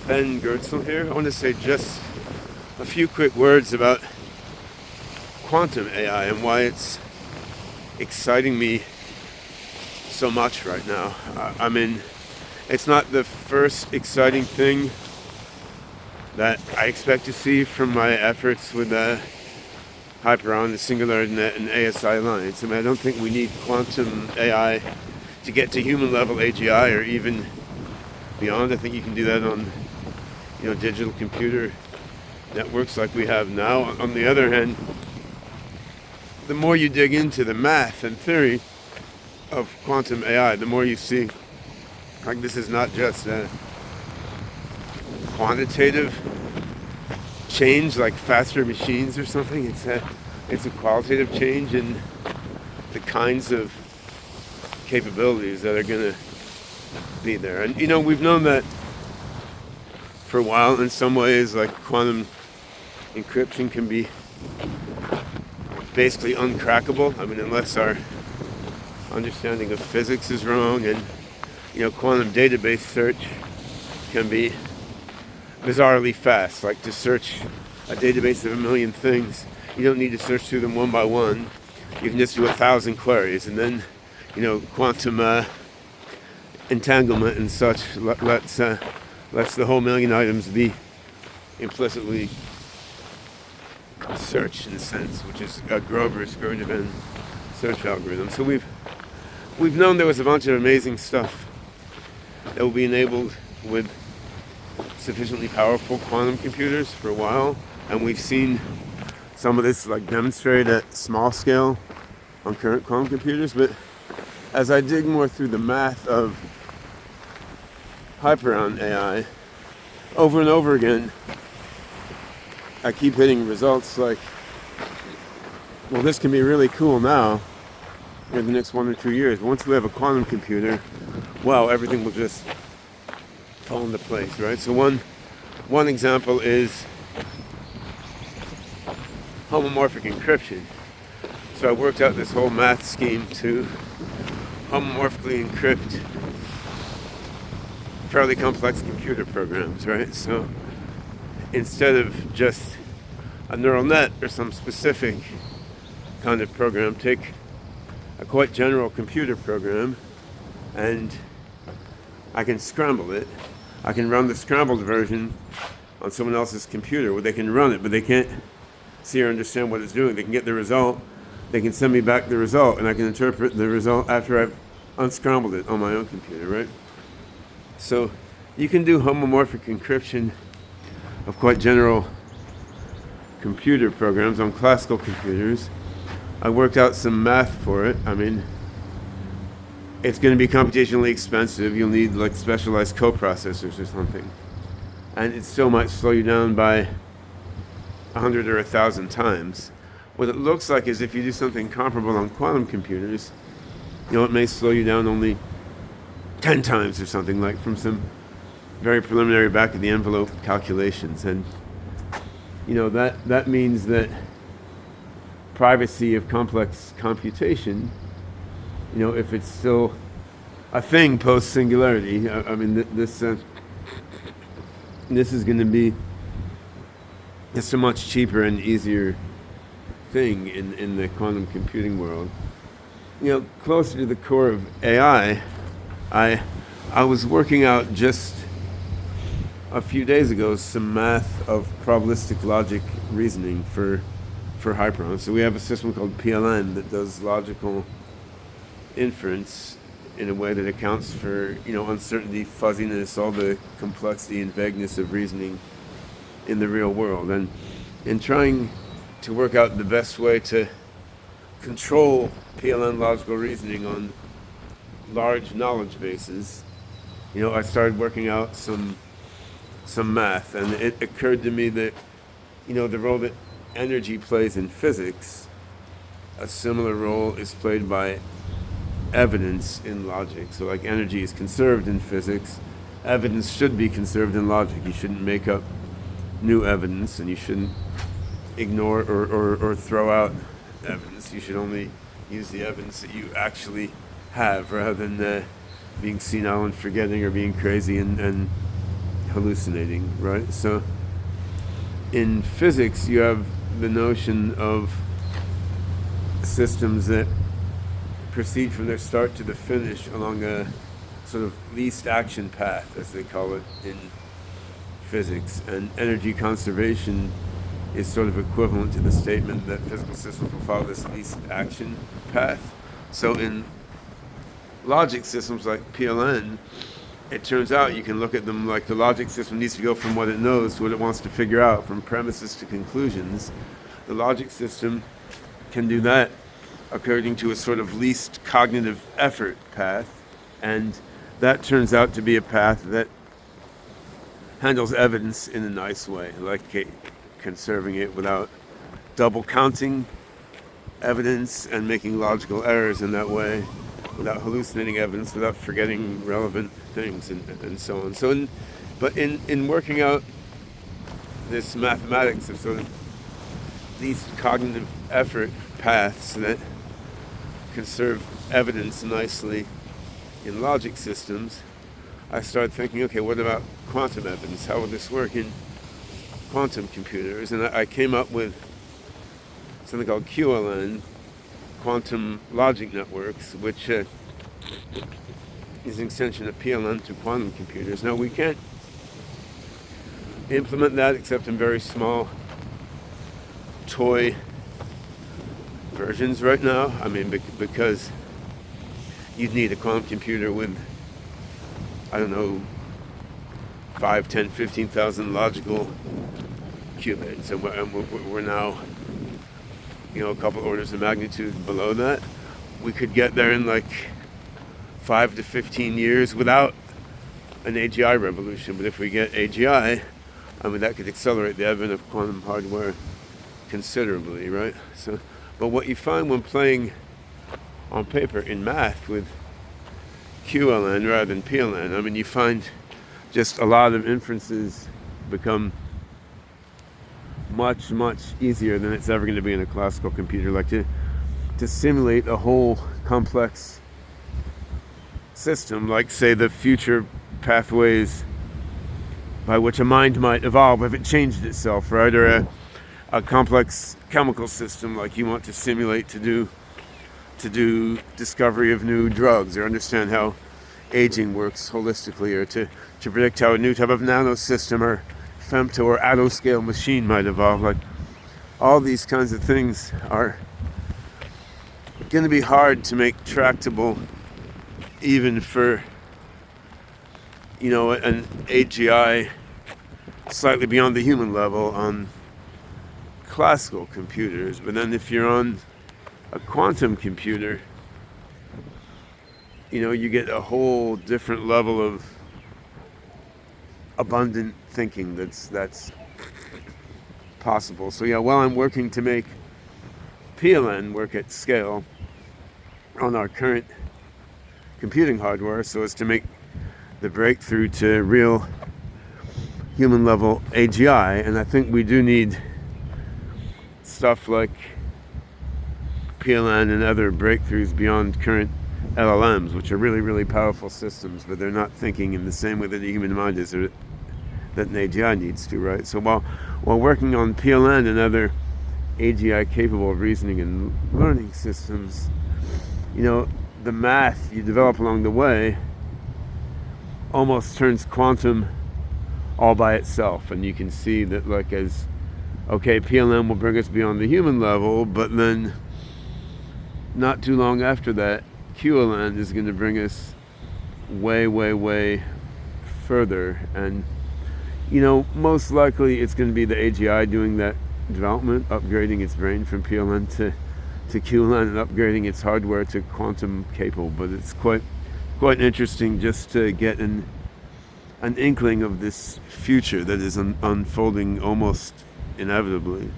Ben Gertzel here. I want to say just a few quick words about quantum AI and why it's exciting me so much right now. I mean, it's not the first exciting thing that I expect to see from my efforts with Hyperon, the Singularity Net, and ASI lines. I mean, I don't think we need quantum AI to get to human level AGI or even beyond. I think you can do that on digital computer networks like we have now. On the other hand, the more you dig into the math and theory of quantum AI, the more you see like this is not just a quantitative change like faster machines or something. It's a qualitative change in the kinds of capabilities that are going to be there. And we've known that for a while in some ways. Like quantum encryption can be basically uncrackable. I mean, unless our understanding of physics is wrong, and quantum database search can be bizarrely fast. Like to search a database of a million things, you don't need to search through them one by one. You can just do 1,000 queries, and then quantum entanglement and such lets the whole million items be implicitly searched in a sense, which is a Grover's Grotevin search algorithm. So we've known there was a bunch of amazing stuff that will be enabled with sufficiently powerful quantum computers for a while, and we've seen some of this like demonstrated at small scale on current quantum computers. But as I dig more through the math of Hyperon AI, over and over again, I keep hitting results like, well, this can be really cool now in the next 1 or 2 years. But once we have a quantum computer, wow, everything will just fall into place, right? So one example is homomorphic encryption. So I worked out this whole math scheme to homomorphically encrypt fairly complex computer programs, right? So instead of just a neural net or some specific kind of program, take a quite general computer program and I can scramble it. I can run the scrambled version on someone else's computer where they can run it, but they can't see or understand what it's doing. They can get the result, they can send me back the result, and I can interpret the result after I've unscrambled it on my own computer, right? So you can do homomorphic encryption of quite general computer programs on classical computers. I worked out some math for it. I mean, it's going to be computationally expensive. You'll need like specialized coprocessors or something. And it still might slow you down by 100 or 1,000 times. What it looks like is if you do something comparable on quantum computers, it may slow you down only 10 times or something, like from some very preliminary back of the envelope calculations. And that means that privacy of complex computation, if it's still a thing post singularity, I mean this is going to be just a much cheaper and easier thing in the quantum computing world. Closer to the core of AI, I was working out just a few days ago some math of probabilistic logic reasoning for Hyperon. So we have a system called PLN that does logical inference in a way that accounts for uncertainty, fuzziness, all the complexity and vagueness of reasoning in the real world. And in trying to work out the best way to control PLN logical reasoning on large knowledge bases, I started working out some math, and it occurred to me that the role that energy plays in physics, a similar role is played by evidence in logic. So like energy is conserved in physics, evidence should be conserved in logic. You shouldn't make up new evidence, and you shouldn't ignore or throw out evidence. You should only use the evidence that you actually have, rather than being senile and forgetting or being crazy and hallucinating, right? So in physics, you have the notion of systems that proceed from their start to the finish along a sort of least action path, as they call it in physics. And energy conservation is sort of equivalent to the statement that physical systems will follow this least action path. So in logic systems like PLN, it turns out you can look at them like the logic system needs to go from what it knows to what it wants to figure out, from premises to conclusions. The logic system can do that according to a sort of least cognitive effort path, and that turns out to be a path that handles evidence in a nice way, like conserving it without double counting evidence and making logical errors in that way, without hallucinating evidence, without forgetting relevant things, and so on. So, in working out this mathematics of sort of least cognitive effort paths that conserve evidence nicely in logic systems, I started thinking, okay, what about quantum evidence? How would this work in quantum computers? And I came up with something called QLN, quantum logic networks, which is an extension of PLN to quantum computers. Now, we can't implement that except in very small toy versions right now. I mean, because you'd need a quantum computer with, I don't know, 5, 10, 15,000 logical qubits, and we're now, a couple orders of magnitude below that. We could get there in like 5 to 15 years without an AGI revolution, but if we get AGI, I mean, that could accelerate the advent of quantum hardware considerably, right? So, but what you find when playing on paper in math with QLN rather than PLN, I mean, you find just a lot of inferences become much, much easier than it's ever going to be in a classical computer. Like to simulate a whole complex system, like say the future pathways by which a mind might evolve if it changed itself, right? Or a complex chemical system like you want to simulate to do discovery of new drugs, or understand how aging works holistically, or to predict how a new type of nanosystem or femto or attoscale machine might evolve. Like, all these kinds of things are going to be hard to make tractable even for an AGI slightly beyond the human level on classical computers. But then if you're on a quantum computer, you get a whole different level of abundant thinking that's possible. So yeah, while I'm working to make PLN work at scale on our current computing hardware so as to make the breakthrough to real human level AGI, and I think we do need stuff like PLN and other breakthroughs beyond current LLMs, which are really, really powerful systems, but they're not thinking in the same way that the human mind is, or that an AGI needs to, right? So while working on PLN and other AGI capable of reasoning and learning systems, the math you develop along the way almost turns quantum all by itself. And you can see that, like, PLN will bring us beyond the human level, but then not too long after that, QLN is going to bring us way, way, way further. And most likely it's going to be the AGI doing that development, upgrading its brain from PLN to QLN, and upgrading its hardware to quantum capable. But it's quite interesting just to get an inkling of this future that is unfolding almost inevitably.